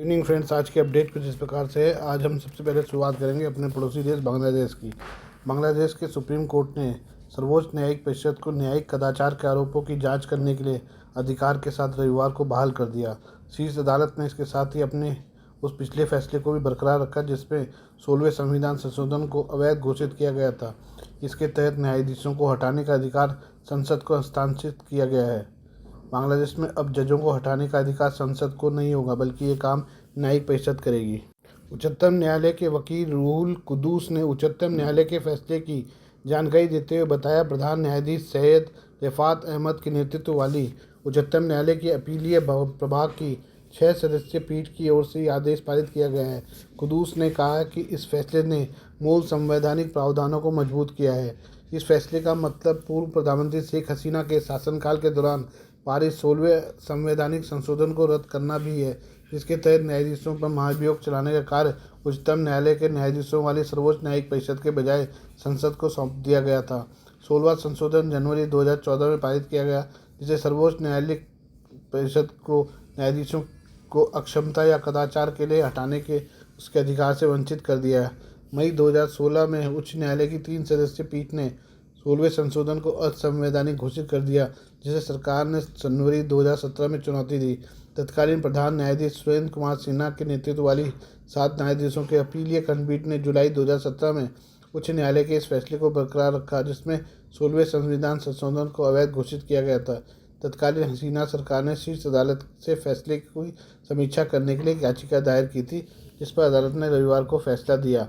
Evening friends, आज के update कुछ इस प्रकार से है। आज हम सबसे पहले शुरुआत करेंगे अपने पड़ोसी देश बांग्लादेश की। बांग्लादेश के सुप्रीम कोर्ट ने सर्वोच्च न्यायिक परिषद को न्यायिक कदाचार के आरोपों की जांच करने के लिए अधिकार के साथ रविवार को बहाल कर दिया। शीर्ष अदालत ने इसके साथ ही अपने उस पिछले फैसले को भी बरकरार रखा जिसमें 16वें संविधान संशोधन को अवैध घोषित किया गया था। इसके तहत न्यायाधीशों को हटाने का अधिकार संसद को हस्तांतरित किया गया है। बांग्लादेश में अब जजों को हटाने का अधिकार संसद को नहीं होगा, बल्कि ये काम न्यायिक परिषद करेगी। उच्चतम न्यायालय के वकील रूहुल कुद्दूस ने उच्चतम न्यायालय के फैसले की जानकारी देते हुए बताया, प्रधान न्यायाधीश सैयद रिफात अहमद के नेतृत्व वाली उच्चतम न्यायालय की अपीलीय प्रभाग की 6 सदस्यीय पीठ की ओर से यह आदेश पारित किया गया है। कुद्दूस ने कहा कि इस फैसले ने मूल संवैधानिक प्रावधानों को मजबूत किया है। इस फैसले का मतलब पूर्व प्रधानमंत्री शेख हसीना के शासनकाल के दौरान पारित 16वें संवैधानिक संशोधन को रद्द करना भी है, जिसके तहत न्यायाधीशों पर महाभियोग चलाने का कार्य उच्चतम न्यायालय के न्यायाधीशों वाली सर्वोच्च न्यायिक परिषद के बजाय संसद को सौंप दिया गया था। 16वां संशोधन जनवरी 2014 में पारित किया गया, जिसे सर्वोच्च न्यायालय परिषद को न्यायाधीशों को अक्षमता या कदाचार के लिए हटाने के उसके अधिकार से वंचित कर दिया है। मई 2016 में उच्च न्यायालय की 3 सदस्यीय पीठ ने 16वें संशोधन को असंवैधानिक घोषित कर दिया, जिसे सरकार ने जनवरी 2017 में चुनौती दी। तत्कालीन प्रधान न्यायाधीश सुरेंद्र कुमार सिन्हा के नेतृत्व वाली 7 न्यायाधीशों के अपीलीय खंडपीठ ने जुलाई 2017 में उच्च न्यायालय के इस फैसले को बरकरार रखा, जिसमें 16वें संविधान संशोधन को अवैध घोषित किया गया था। तत्कालीन हसीना सरकार ने शीर्ष अदालत से फैसले की समीक्षा करने के लिए एक याचिका दायर की थी, जिस पर अदालत ने रविवार को फैसला दिया।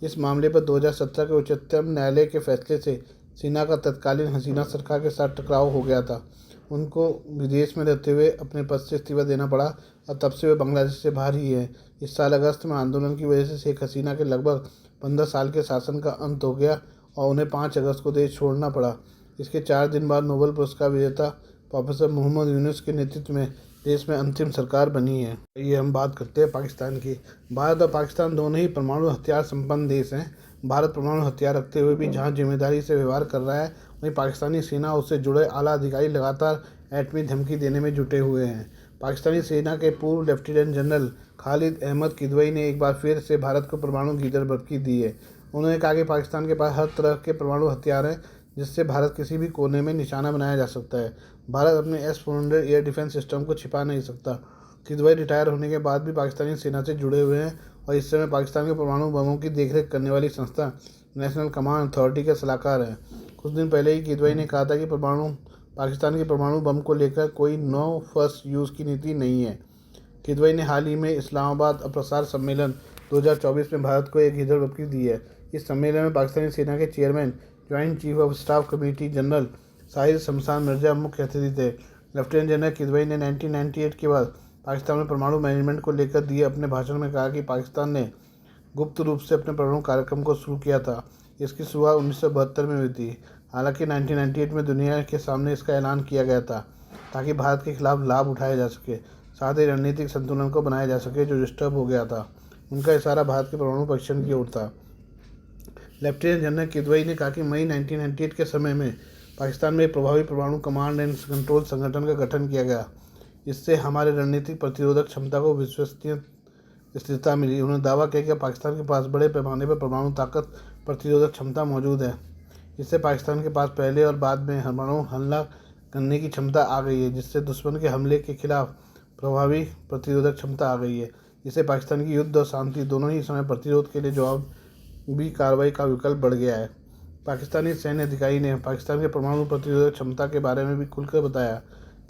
इस मामले पर 2017 के उच्चतम न्यायालय के फैसले से सिन्हा का तत्कालीन हसीना सरकार के साथ टकराव हो गया था। उनको विदेश में रहते हुए अपने पद से इस्तीफा देना पड़ा और तब से वे बांग्लादेश से बाहर ही हैं। इस साल अगस्त में आंदोलन की वजह से शेख हसीना के लगभग 15 साल के शासन का अंत हो गया और उन्हें 5 अगस्त को देश छोड़ना पड़ा। इसके 4 दिन बाद नोबेल पुरस्कार विजेता प्रोफेसर मोहम्मद यूनुस के नेतृत्व में देश में अंतिम सरकार बनी है। ये हम बात करते हैं पाकिस्तान की। भारत और पाकिस्तान दोनों ही परमाणु हथियार संपन्न देश हैं। भारत परमाणु हथियार रखते हुए भी जहां जिम्मेदारी से व्यवहार कर रहा है, वहीं पाकिस्तानी सेना उससे जुड़े आला अधिकारी लगातार एटमी धमकी देने में जुटे हुए हैं। पाकिस्तानी सेना के पूर्व लेफ्टिनेंट जनरल खालिद अहमद किदवई ने एक बार फिर से भारत को परमाणु की धमकी दी है। उन्होंने कहा कि पाकिस्तान के पास हर तरह के परमाणु हथियार हैं, जिससे भारत किसी भी कोने में निशाना बनाया जा सकता है। भारत अपने S-400 एयर डिफेंस सिस्टम को छिपा नहीं सकता। किदवई रिटायर होने के बाद भी पाकिस्तानी सेना से जुड़े हुए हैं और इस समय पाकिस्तान के परमाणु बमों की देखरेख करने वाली संस्था नेशनल कमांड अथॉरिटी के सलाहकार हैं। कुछ दिन पहले ही किदवई ने कहा था कि पाकिस्तान के परमाणु बम को लेकर कोई नो फर्स्ट यूज़ की नीति नहीं है। किदवई ने हाल ही में इस्लामाबाद अप्रसार सम्मेलन 2024 में भारत को एक हीरकबंदी दी है। इस सम्मेलन में पाकिस्तानी सेना के chairman joint chief of staff committee general Sahir शमशान मिर्जा मुख्य अतिथि थे। लेफ्टिनेंट जनरल किदवई ने 1998 के बाद पाकिस्तान में परमाणु मैनेजमेंट को लेकर दिए अपने भाषण में कहा कि पाकिस्तान ने गुप्त रूप से अपने परमाणु कार्यक्रम को शुरू किया था। इसकी शुरुआत 1972 में हुई थी। हालांकि 1998 में दुनिया के सामने इसका ऐलान किया गया था ताकि भारत के खिलाफ लाभ उठाया जा सके, साथ ही रणनीतिक संतुलन को बनाया जा सके जो डिस्टर्ब हो गया था। उनका इशारा भारत के परमाणु परीक्षण की ओर था। लेफ्टिनेंट जनरल किदवई ने कहा कि मई 1998 के समय में पाकिस्तान में एक प्रभावी परमाणु कमांड एंड कंट्रोल संगठन का गठन किया गया। इससे हमारे रणनीतिक प्रतिरोधक क्षमता को विश्वसनीय स्थिरता मिली। उन्होंने दावा किया कि पाकिस्तान के पास बड़े पैमाने पर परमाणु ताकत प्रतिरोधक क्षमता मौजूद है। इससे पाकिस्तान के पास पहले और बाद में परमाणु हमला करने की क्षमता आ गई है, जिससे दुश्मन के हमले के खिलाफ प्रभावी प्रतिरोधक क्षमता आ गई है। इससे पाकिस्तान की युद्ध और शांति दोनों ही समय प्रतिरोध के लिए जवाबी कार्रवाई का विकल्प बढ़ गया है। पाकिस्तानी सैन्य अधिकारी ने पाकिस्तान के परमाणु प्रतिरोधक क्षमता के बारे में भी खुलकर बताया।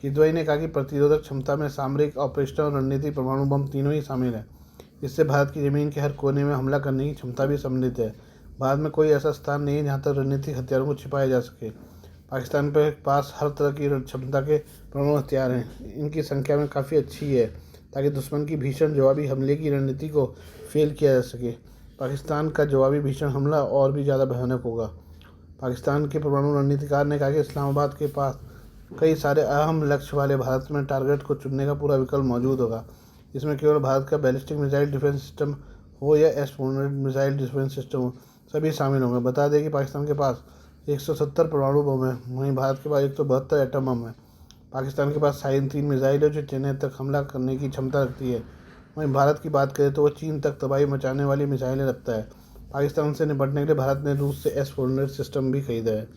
किदवई ने कहा कि प्रतिरोधक क्षमता में सामरिक, ऑपरेशनल और रणनीतिक परमाणु बम तीनों ही शामिल हैं। इससे भारत की ज़मीन के हर कोने में हमला करने की क्षमता भी सम्मिलित है। भारत में कोई ऐसा स्थान नहीं है जहाँ तक रणनीतिक हथियारों को छिपाया जा सके। पाकिस्तान के पास हर तरह की क्षमता के परमाणु हथियार हैं। इनकी संख्या में काफ़ी अच्छी है ताकि दुश्मन की भीषण जवाबी हमले की रणनीति को फेल किया जा सके। पाकिस्तान का जवाबी भीषण हमला और भी ज़्यादा भयानक होगा। पाकिस्तान के परमाणु रणनीतिकार ने कहा कि इस्लामाबाद के पास कई सारे अहम लक्ष्य वाले भारत में टारगेट को चुनने का पूरा विकल्प मौजूद होगा। इसमें केवल भारत का बैलिस्टिक मिसाइल डिफेंस सिस्टम हो या S-400 मिसाइल डिफेंस सिस्टम हो, सभी शामिल होंगे। बता दें कि पाकिस्तान के पास 170 परमाणु बम है, वहीं भारत के पास 172 एटम बम है। पाकिस्तान के पास साइन 3 मिसाइल है जो चेन्नई तक हमला करने की क्षमता रखती है। वहीं भारत की बात करें तो वह चीन तक तबाही मचाने वाली मिसाइलें रखता है। पाकिस्तान से निपटने के लिए भारत ने रूस से S-400 सिस्टम भी खरीदा है।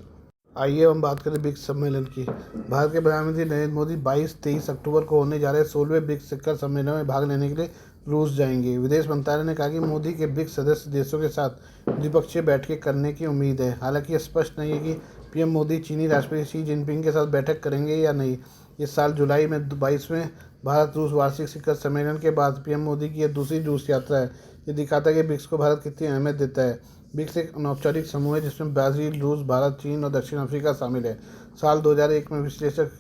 आइए हम बात करें ब्रिक्स सम्मेलन की। भारत के प्रधानमंत्री नरेंद्र मोदी 22-23 अक्टूबर को होने जा रहे 16वें ब्रिक्स शिखर सम्मेलन में भाग लेने के लिए रूस जाएंगे। विदेश मंत्रालय ने कहा कि मोदी के ब्रिक्स सदस्य देशों के साथ द्विपक्षीय बैठकें करने की उम्मीद है। हालांकि यह स्पष्ट नहीं है कि पीएम मोदी चीनी राष्ट्रपति शी जिनपिंग के साथ बैठक करेंगे या नहीं। इस साल जुलाई में 22वें भारत रूस वार्षिक शिखर सम्मेलन के बाद पीएम मोदी की यह दूसरी रूस यात्रा है। ये दिखाता है कि ब्रिक्स को भारत कितनी अहमियत देता है। ब्रिक्स एक अनौपचारिक समूह है जिसमें ब्राज़ील, रूस, भारत, चीन और दक्षिण अफ्रीका शामिल है। साल 2001 में विश्लेषक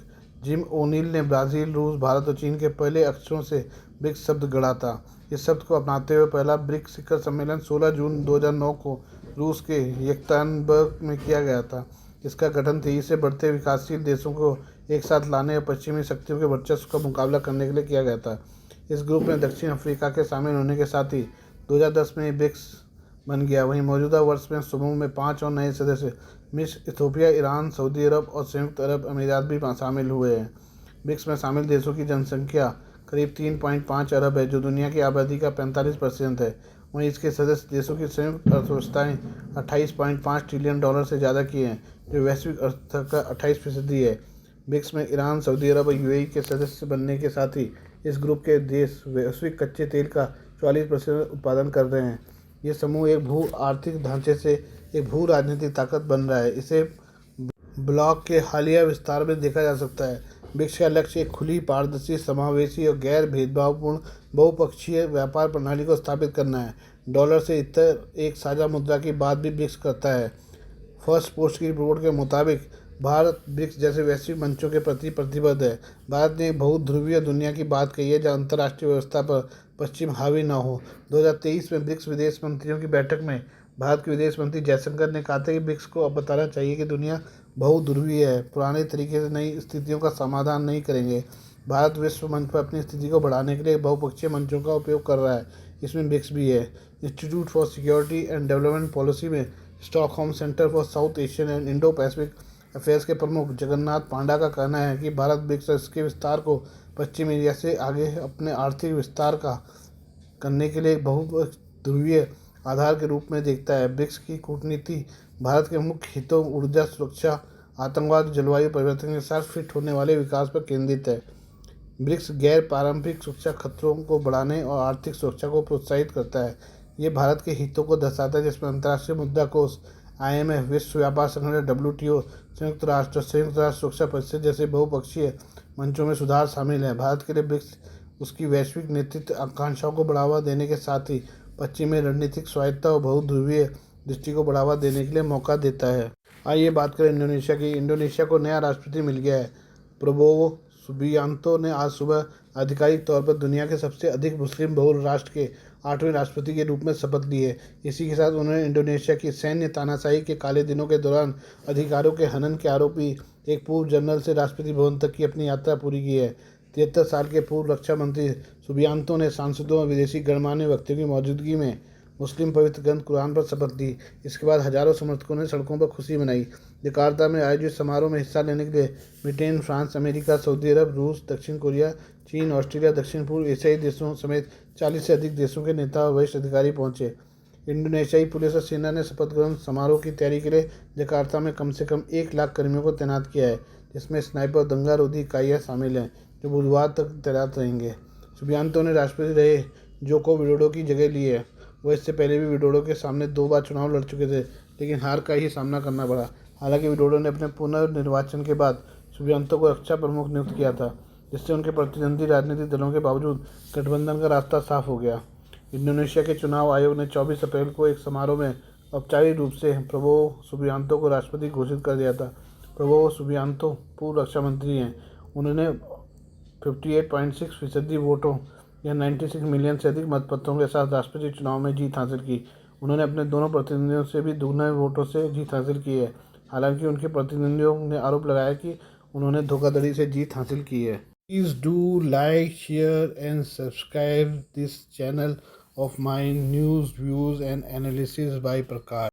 जिम ओनील ने ब्राज़ील, रूस, भारत और चीन के पहले अक्षरों से ब्रिक्स शब्द गढ़ा था। इस शब्द को अपनाते हुए पहला ब्रिक्स शिखर सम्मेलन 16 जून 2009 को रूस के येक्तानबर्ग में किया गया था। इसका गठन तेजी से बढ़ते विकासशील देशों को एक साथ लाने और पश्चिमी शक्तियों के वर्चस्व का मुकाबला करने के लिए किया गया था। इस ग्रुप में दक्षिण अफ्रीका के शामिल होने के साथ ही 2010 में ब्रिक्स बन गया। वहीं मौजूदा वर्ष में समूह में 5 और नए सदस्य मिस्र, इथोपिया, ईरान, सऊदी अरब और संयुक्त अरब अमीरात भी शामिल हुए हैं। ब्रिक्स में शामिल देशों की जनसंख्या करीब 3.5 अरब है, जो दुनिया की आबादी का 45% है। वहीं इसके सदस्य देशों की संयुक्त अर्थव्यवस्थाएं 28.5 ट्रिलियन डॉलर से ज़्यादा की हैं, जो वैश्विक अर्थव्यवस्था का 28% है। ब्रिक्स में ईरान, सऊदी अरब और यूएई के सदस्य बनने के साथ ही इस ग्रुप के देश वैश्विक कच्चे तेल का 44% उत्पादन कर रहे हैं। ये समूह एक भू आर्थिक ढांचे से एक भू राजनीतिक ताकत बन रहा है। इसे ब्लॉक के हालिया विस्तार में देखा जा सकता है। ब्रिक्स का लक्ष्य एक खुली, पारदर्शी, समावेशी और गैर भेदभावपूर्ण बहुपक्षीय व्यापार प्रणाली को स्थापित करना है। डॉलर से इतर एक साझा मुद्रा की बात भी ब्रिक्स करता है। फर्स्ट पोस्ट की रिपोर्ट के मुताबिक भारत ब्रिक्स जैसे वैश्विक मंचों के प्रति प्रतिबद्ध है। भारत ने एक बहुध्रुवीय दुनिया की बात कही है जहाँ अंतर्राष्ट्रीय व्यवस्था पर पश्चिम हावी न हो। 2023 में ब्रिक्स विदेश मंत्रियों की बैठक में भारत के विदेश मंत्री जयशंकर ने कहा था कि ब्रिक्स को अब बताना चाहिए कि दुनिया बहुध्रुवीय है, पुराने तरीके से नई स्थितियों का समाधान नहीं करेंगे। भारत विश्व मंच पर अपनी स्थिति को बढ़ाने के लिए बहुपक्षीय मंचों का उपयोग कर रहा है, इसमें ब्रिक्स भी है। Institute for security and development policy में Stockholm centre for South Asian and Indo Pacific affairs के प्रमुख जगन्नाथ पांडा का कहना है कि भारत ब्रिक्स और इसके विस्तार को पश्चिम एशिया से आगे अपने आर्थिक विस्तार का करने के लिए एक बहुध्रुवीय आधार के रूप में देखता है। ब्रिक्स की कूटनीति भारत के मुख्य हितों, ऊर्जा सुरक्षा, आतंकवाद, जलवायु परिवर्तन के साथ फिट होने वाले विकास पर केंद्रित है। ब्रिक्स गैर पारंपरिक सुरक्षा खतरों को बढ़ाने और आर्थिक सुरक्षा को प्रोत्साहित करता है। ये भारत के हितों को दर्शाता है, जिसमें अंतर्राष्ट्रीय मुद्रा कोष, IMF, विश्व व्यापार संगठन WTO, संयुक्त राष्ट्र सुरक्षा परिषद जैसे बहुपक्षीय मंचों में सुधार शामिल है। भारत के लिए ब्रिक्स उसकी वैश्विक नेतृत्व आकांक्षाओं को बढ़ावा देने के साथ ही पश्चिमी रणनीतिक स्वायत्तता और बहुध्रुवीय दृष्टि को बढ़ावा देने के लिए मौका देता है। आइए बात करें इंडोनेशिया की। इंडोनेशिया को नया राष्ट्रपति मिल गया है। प्रबोवो सुबियांतो ने आज सुबह आधिकारिक तौर पर दुनिया के सबसे अधिक मुस्लिम बहुल राष्ट्र के 8वें राष्ट्रपति के रूप में शपथ ली है। इसी के साथ उन्होंने इंडोनेशिया की सैन्य तानाशाही के काले दिनों के दौरान अधिकारों के हनन के आरोपी एक पूर्व जनरल से राष्ट्रपति भवन तक की अपनी यात्रा पूरी की है। 73 साल के पूर्व रक्षा मंत्री सुबियांतो ने सांसदों और विदेशी गणमान्य व्यक्तियों की मौजूदगी में मुस्लिम पवित्र ग्रंथ कुरान पर शपथ ली। इसके बाद हजारों समर्थकों ने सड़कों पर खुशी मनाई। जकार्ता में आयोजित समारोह में हिस्सा लेने के लिए ब्रिटेन, फ्रांस, अमेरिका, सऊदी अरब, रूस, दक्षिण कोरिया, चीन, ऑस्ट्रेलिया, दक्षिण पूर्व एशियाई देशों समेत 40 से अधिक देशों के नेता और वरिष्ठ अधिकारी पहुंचे। इंडोनेशियाई पुलिस और सेना ने शपथ ग्रहण समारोह की तैयारी के लिए जकार्ता में कम से कम 1 लाख कर्मियों को तैनात किया है, जिसमें स्नाइपर और दंगा रोधी इकाइयाँ शामिल हैं, जो बुधवार तक तैनात रहेंगे। सुबियांतो ने राष्ट्रपति रहे जोको विडोडो की जगह ली है। वह इससे पहले भी विडोडो के सामने 2 बार चुनाव लड़ चुके थे, लेकिन हार का ही सामना करना पड़ा। हालांकि विडोडो ने अपने पुनर्निर्वाचन के बाद सुबियांतो को रक्षा प्रमुख नियुक्त किया था, जिससे उनके प्रतिद्वंदी राजनीतिक दलों के बावजूद गठबंधन का रास्ता साफ हो गया। इंडोनेशिया के चुनाव आयोग ने 24 अप्रैल को एक समारोह में औपचारिक रूप से प्रबोवो सुबियांतो को राष्ट्रपति घोषित कर दिया था। प्रबोवो सुबियांतो पूर्व रक्षा मंत्री हैं। उन्होंने 58.6% वोटों या 96 मिलियन से अधिक मतपत्रों के साथ राष्ट्रपति चुनाव में जीत हासिल की। उन्होंने अपने दोनों प्रतिद्वंदियों से भी दुगने वोटों से जीत हासिल की है। हालांकि उनके प्रतिद्वंदियों ने आरोप लगाया कि उन्होंने धोखाधड़ी से जीत हासिल की है। Please do like, share and subscribe this channel of my news, views and analysis by Prakash.